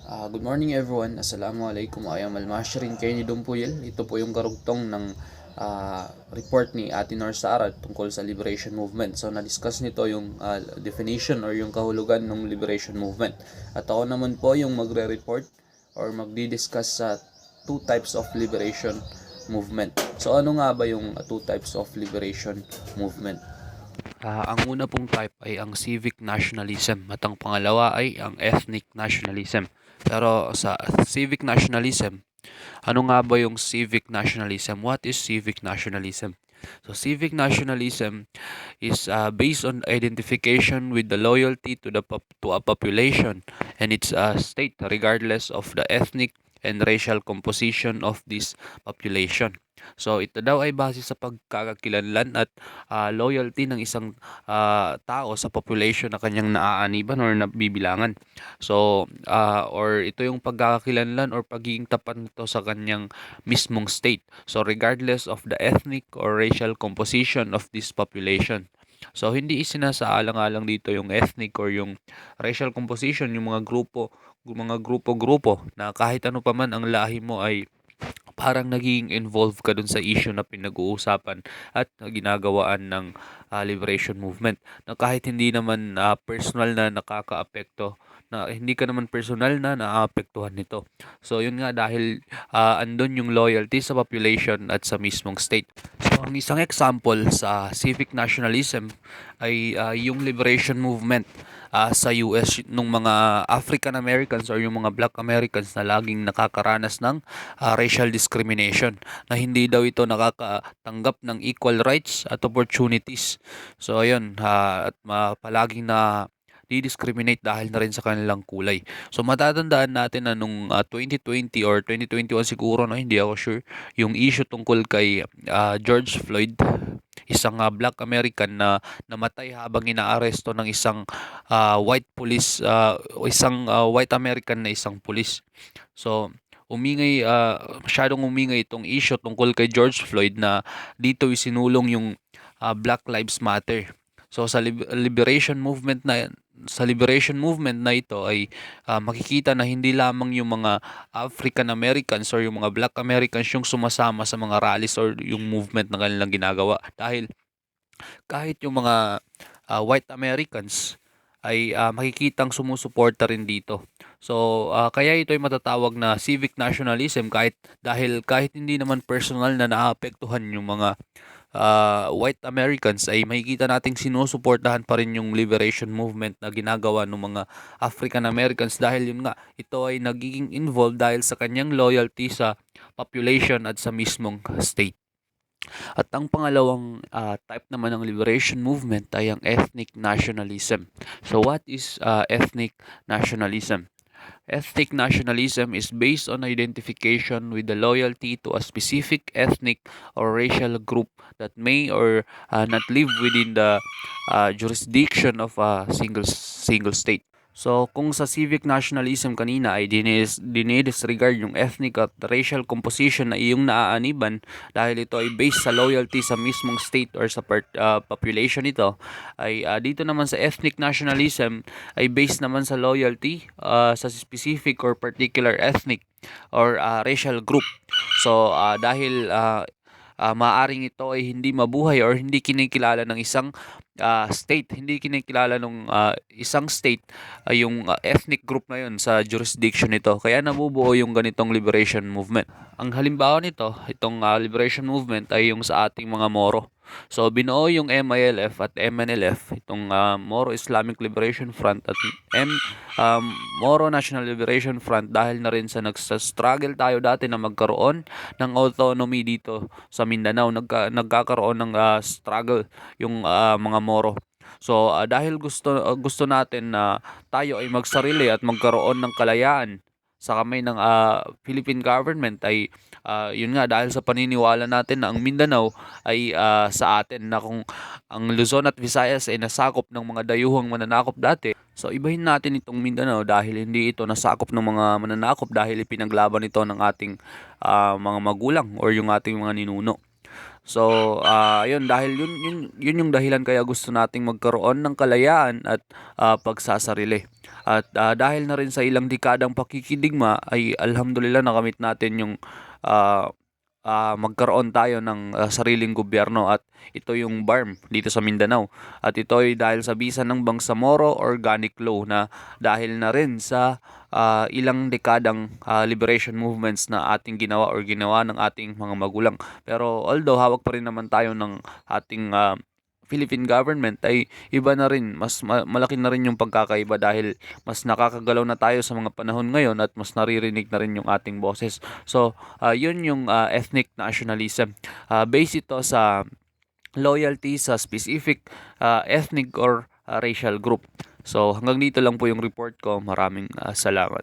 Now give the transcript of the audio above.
Good morning everyone. Assalamualaikum. I am Almashirin Kenny Dumpuyel. Ito po yung karugtong ng report ni Ate Nor Sara tungkol sa Liberation Movement. So na-discuss nito yung definition or yung kahulugan ng Liberation Movement. At ako naman po yung magre-report or magdi-discuss sa two types of liberation movement. So ano nga ba yung two types of liberation movement? Ang una pong type ay ang civic nationalism at ang pangalawa ay ang ethnic nationalism. Pero sa civic nationalism, ano nga ba yung civic nationalism? What is civic nationalism? So civic nationalism is based on identification with the loyalty to to a population and its state regardless of the ethnic and racial composition of this population. So ito daw ay base sa pagkakakilanlan at loyalty ng isang tao sa population na kanyang naaaniban or nabibilangan. So or ito yung pagkakakilanlan or pagiging tapat nito sa kanyang mismong state. So regardless of the ethnic or racial composition of this population. So hindi isinasaalang-alang dito yung ethnic or yung racial composition, yung mga grupo na kahit ano pa man ang lahi mo ay parang naging involved ka dun sa issue na pinag-uusapan at ginagawaan ng liberation movement na kahit hindi naman personal na nakakaapekto, na hindi ka naman personal na naaapektuhan nito. So yun nga, dahil andun yung loyalty sa population at sa mismong state. So ang isang example sa civic nationalism ay yung liberation movement sa US nung mga African Americans or yung mga Black Americans na laging nakakaranas ng racial discrimination, na hindi daw ito nakakatanggap ng equal rights at opportunities. So ayun, at palaging na di-discriminate dahil na rin sa kanilang kulay. So matatandaan natin na nung 2020 or 2021 siguro, no, hindi ako sure, yung issue tungkol kay George Floyd, isang Black American na namatay habang inaaresto ng isang white police, isang white American na isang police. So masyadong umingay itong issue tungkol kay George Floyd na dito isinulong yung Black Lives Matter. So sa liberation movement na ito ay makikita na hindi lamang yung mga African Americans or yung mga Black Americans yung sumasama sa mga rallies or yung movement na kanilang ginagawa, dahil kahit yung mga white Americans ay makikitang sumusuporta rin dito. So kaya ito ay matatawag na civic nationalism, kahit hindi naman personal na naapektuhan yung mga white Americans, ay makikita nating sinusuportahan pa rin yung liberation movement na ginagawa ng mga African Americans, dahil yun nga, ito ay nagiging involved dahil sa kanyang loyalty sa population at sa mismong state. At ang pangalawang type naman ng liberation movement ay ang ethnic nationalism. So what is ethnic nationalism? Ethnic nationalism is based on identification with the loyalty to a specific ethnic or racial group that may or not live within the jurisdiction of a single state. So kung sa civic nationalism kanina ay dinidisregard yung ethnic at racial composition na iyong naaaniban, dahil ito ay based sa loyalty sa mismong state or sa population nito, ay dito naman sa ethnic nationalism ay based naman sa loyalty sa specific or particular ethnic or racial group. So dahil maaring ito ay hindi mabuhay or hindi kinikilala ng isang state, hindi kinikilala ng isang state yung ethnic group na yun sa jurisdiction nito. Kaya nabubuo yung ganitong liberation movement. Ang halimbawa nito, itong liberation movement ay yung sa ating mga Moro. So binuo yung MILF at MNLF, itong Moro Islamic Liberation Front at Moro National Liberation Front, dahil na rin sa nagsa-struggle tayo dati na magkaroon ng autonomy dito sa Mindanao. Nagkakaroon ng struggle yung mga Moro. So dahil gusto natin na tayo ay magsarili at magkaroon ng kalayaan sa kamay ng Philippine government, ay yun nga, dahil sa paniniwala natin na ang Mindanao ay sa atin, na kung ang Luzon at Visayas ay nasakop ng mga dayuhang mananakop dati, so ibahin natin itong Mindanao dahil hindi ito nasakop ng mga mananakop, dahil ipinaglaban ito ng ating mga magulang or yung ating mga ninuno. So, yun dahil yun yung dahilan kaya gusto nating magkaroon ng kalayaan at pagsasarili. At dahil na rin sa ilang dekadang pakikidigma ay alhamdulillah nakamit natin yung ah, magkaroon tayo ng sariling gobyerno at ito yung BARM dito sa Mindanao. At ito ay dahil sa bisa ng Bangsamoro Organic Law na dahil na rin sa ilang dekadang liberation movements na ating ginawa or ginawa ng ating mga magulang. Pero although hawak pa rin naman tayo ng ating Philippine government ay iba na rin, malaki na rin yung pagkakaiba dahil mas nakakagalaw na tayo sa mga panahon ngayon at mas naririnig na rin yung ating boses. So, yun yung ethnic nationalism. Base ito sa loyalty sa specific ethnic or racial group. So, hanggang dito lang po yung report ko. Maraming salamat.